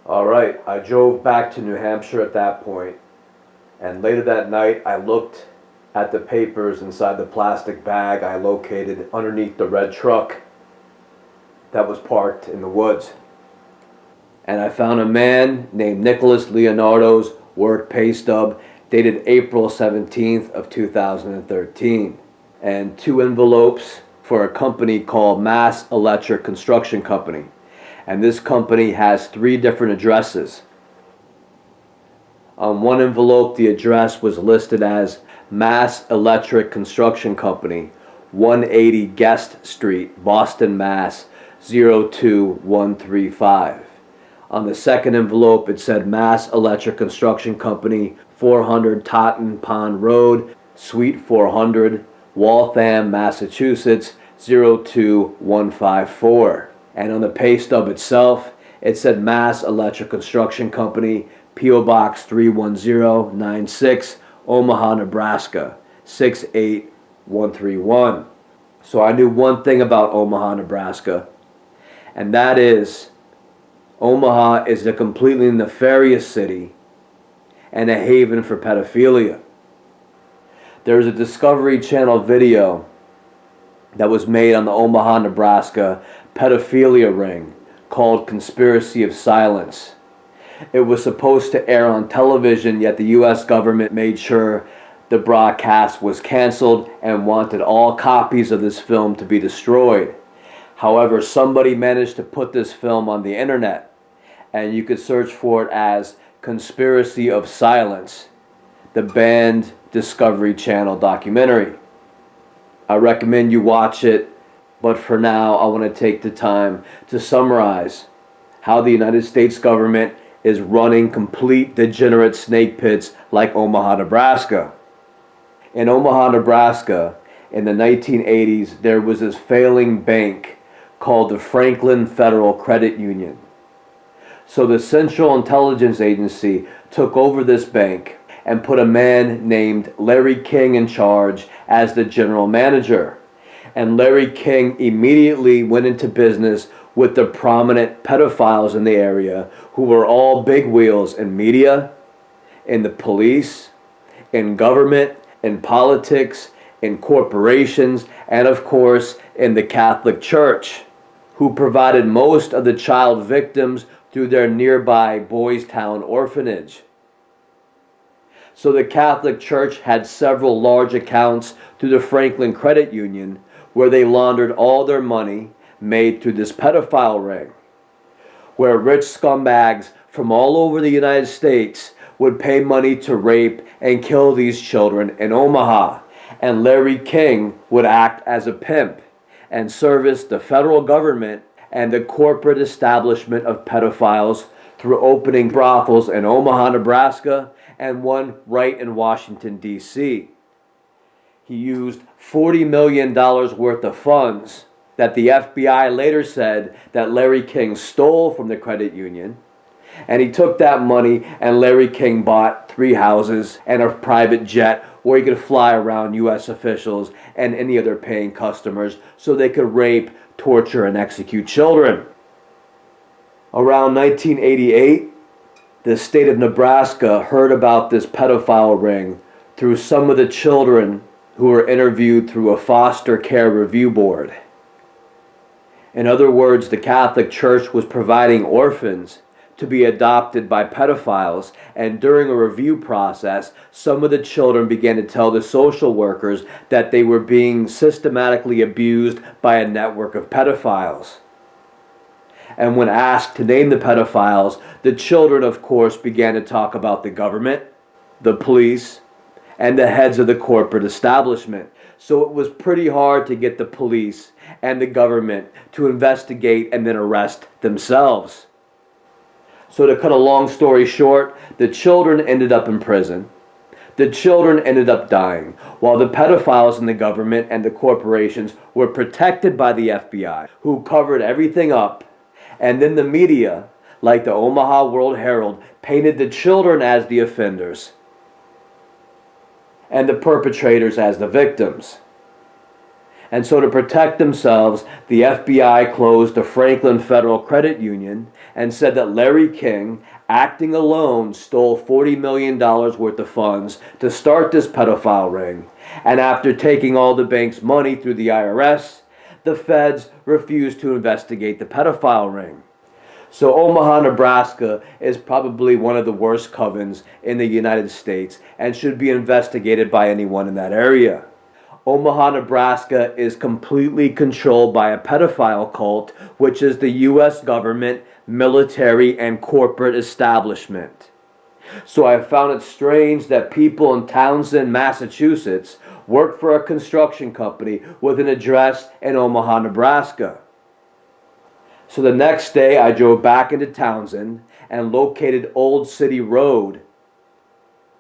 All right, I drove back to New Hampshire at that point, and later that night I looked at the papers inside the plastic bag I located underneath the red truck that was parked in the woods. And I found a man named Nicholas Leonardo's work pay stub dated April 17th of 2013, and two envelopes for a company called Mass Electric Construction Company. And this company has three different addresses. On one envelope, the address was listed as Mass Electric Construction Company, 180 Guest Street, Boston, Mass. 02135. On the second envelope, it said Mass Electric Construction Company, 400 Totten Pond Road, Suite 400, Waltham, Massachusetts, 02154. And on the pay stub itself, it said Mass Electric Construction Company, P.O. Box 31096, Omaha, Nebraska, 68131. So I knew one thing about Omaha, Nebraska, and that is Omaha is a completely nefarious city and a haven for pedophilia. There's a Discovery Channel video that was made on the Omaha, Nebraska pedophilia ring called Conspiracy of Silence. It was supposed to air on television, yet the U.S. government made sure the broadcast was canceled and wanted all copies of this film to be destroyed. However, somebody managed to put this film on the internet, and you could search for it as Conspiracy of Silence, the banned Discovery Channel documentary. I recommend you watch it, but for now I want to take the time to summarize how the United States government is running complete degenerate snake pits like Omaha, Nebraska. In Omaha, Nebraska, in the 1980s, there was this failing bank called the Franklin Federal Credit Union. So the Central Intelligence Agency took over this bank and put a man named Larry King in charge as the general manager. And Larry King immediately went into business with the prominent pedophiles in the area who were all big wheels in media, in the police, in government, in politics, in corporations, and of course in the Catholic Church, who provided most of the child victims through their nearby Boys Town orphanage. So the Catholic Church had several large accounts through the Franklin Credit Union where they laundered all their money made through this pedophile ring, where rich scumbags from all over the United States would pay money to rape and kill these children in Omaha. And Larry King would act as a pimp and service the federal government and the corporate establishment of pedophiles through opening brothels in Omaha, Nebraska, and one right in Washington, D.C. He used $40 million worth of funds that the FBI later said that Larry King stole from the credit union. And he took that money, and Larry King bought 3 houses and a private jet where he could fly around U.S. officials and any other paying customers so they could rape, torture, and execute children. Around 1988, the state of Nebraska heard about this pedophile ring through some of the children who were interviewed through a foster care review board. In other words, the Catholic Church was providing orphans to be adopted by pedophiles, and during a review process, some of the children began to tell the social workers that they were being systematically abused by a network of pedophiles. And when asked to name the pedophiles, the children, of course, began to talk about the government, the police, and the heads of the corporate establishment. So it was pretty hard to get the police and the government to investigate and then arrest themselves. So to cut a long story short, the children ended up in prison. The children ended up dying, while the pedophiles in the government and the corporations were protected by the FBI, who covered everything up. And then the media, like the Omaha World Herald, painted the children as the offenders and the perpetrators as the victims. And so to protect themselves, the FBI closed the Franklin Federal Credit Union and said that Larry King, acting alone, stole $40 million worth of funds to start this pedophile ring. And after taking all the bank's money through the IRS, the feds refused to investigate the pedophile ring. So Omaha, Nebraska is probably one of the worst covens in the United States and should be investigated by anyone in that area. Omaha, Nebraska is completely controlled by a pedophile cult, which is the U.S. government, military, and corporate establishment. So I found it strange that people in Townsend, Massachusetts work for a construction company with an address in Omaha, Nebraska. So the next day I drove back into Townsend and located Old City Road,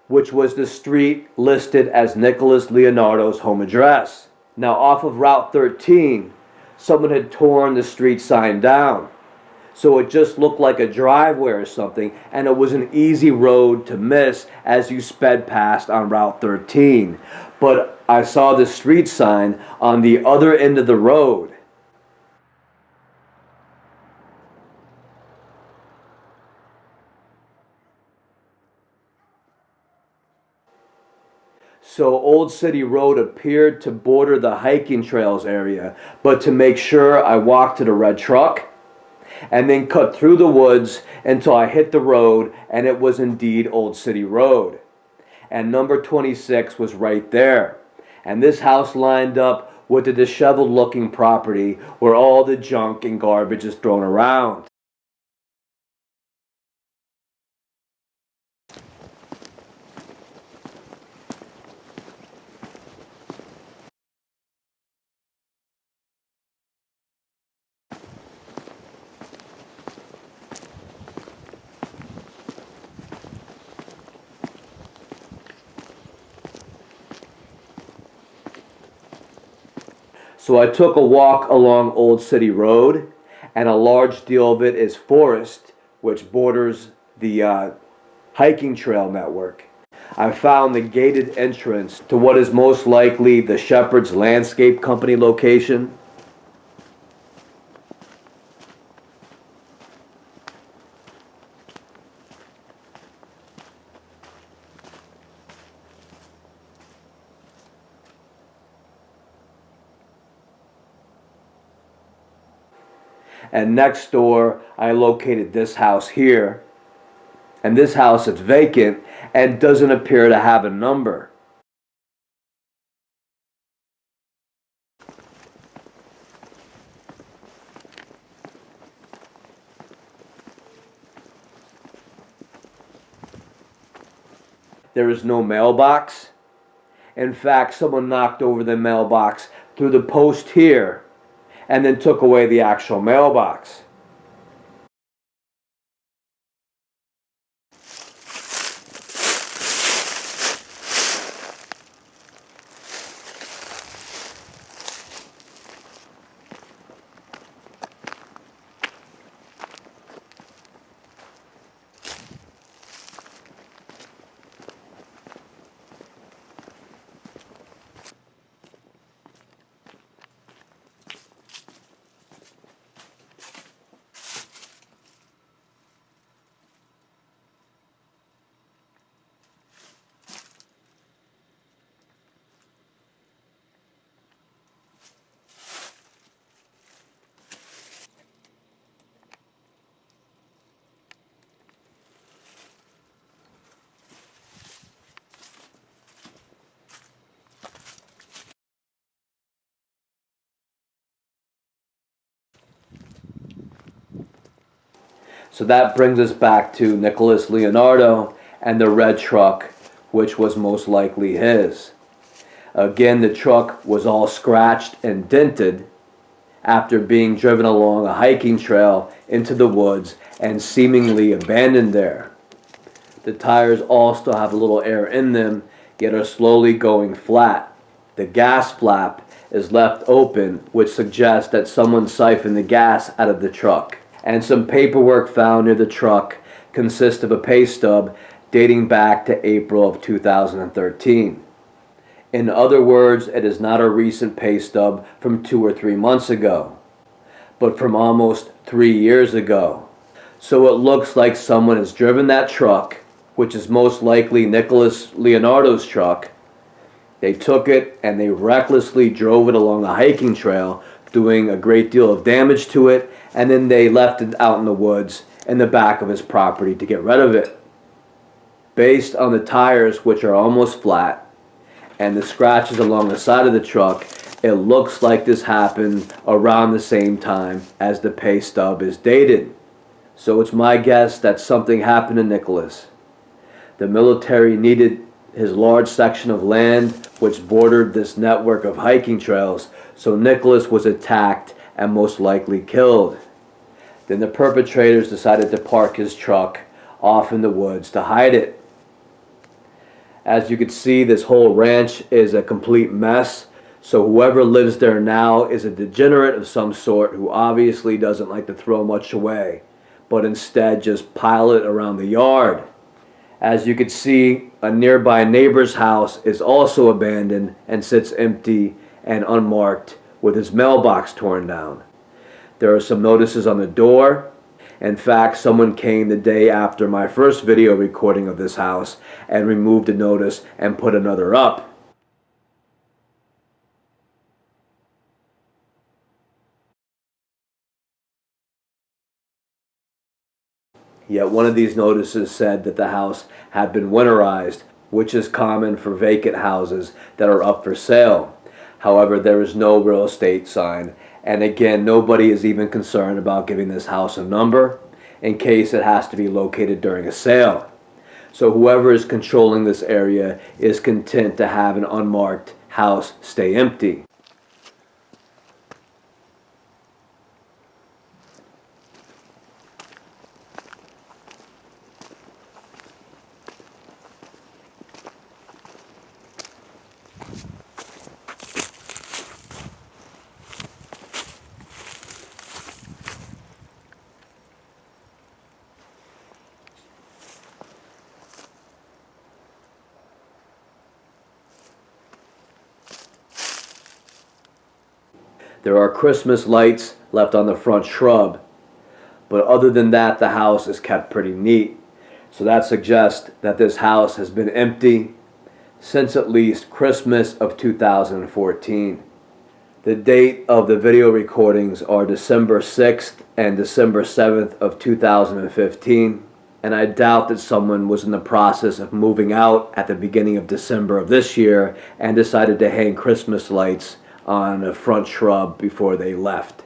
which was the street listed as Nicholas Leonardo's home address. Now off of Route 13, someone had torn the street sign down. So it just looked like a driveway or something, and it was an easy road to miss as you sped past on Route 13. But I saw the street sign on the other end of the road. So Old City Road appeared to border the hiking trails area, but to make sure I walked to the red truck and then cut through the woods until I hit the road, and it was indeed Old City Road. And number 26 was right there. And this house lined up with the disheveled looking property where all the junk and garbage is thrown around. So I took a walk along Old City Road, and a large deal of it is forest, which borders the hiking trail network. I found the gated entrance to what is most likely the Shepherd's Landscape Company location. And next door, I located this house here. And this house is vacant and doesn't appear to have a number. There is no mailbox. In fact, someone knocked over the mailbox through the post here and then took away the actual mailbox. So that brings us back to Nicholas Leonardo and the red truck, which was most likely his. Again, the truck was all scratched and dented after being driven along a hiking trail into the woods and seemingly abandoned there. The tires all still have a little air in them, yet are slowly going flat. The gas flap is left open, which suggests that someone siphoned the gas out of the truck. And some paperwork found near the truck consists of a pay stub dating back to April of 2013. In other words, it is not a recent pay stub from 2 or 3 months ago, but from almost 3 years ago. So it looks like someone has driven that truck, which is most likely Nicholas Leonardo's truck. They took it and they recklessly drove it along a hiking trail, doing a great deal of damage to it, and then they left it out in the woods in the back of his property to get rid of it. Based on the tires, which are almost flat, and the scratches along the side of the truck, it looks like this happened around the same time as the pay stub is dated. So it's my guess that something happened to Nicholas. The military needed his large section of land which bordered this network of hiking trails, so Nicholas was attacked and most likely killed. Then the perpetrators decided to park his truck off in the woods to hide it. As you can see, this whole ranch is a complete mess, so whoever lives there now is a degenerate of some sort who obviously doesn't like to throw much away, but instead just pile it around the yard. As you can see, a nearby neighbor's house is also abandoned and sits empty and unmarked with its mailbox torn down. There are some notices on the door. In fact, someone came the day after my first video recording of this house and removed a notice and put another up. Yet one of these notices said that the house had been winterized, which is common for vacant houses that are up for sale. However, there is no real estate sign, and again, nobody is even concerned about giving this house a number in case it has to be located during a sale. So whoever is controlling this area is content to have an unmarked house stay empty. There are Christmas lights left on the front shrub, but other than that, the house is kept pretty neat. So that suggests that this house has been empty since at least Christmas of 2014. The date of the video recordings are December 6th and December 7th of 2015, and I doubt that someone was in the process of moving out at the beginning of December of this year and decided to hang Christmas lights on a front shrub before they left.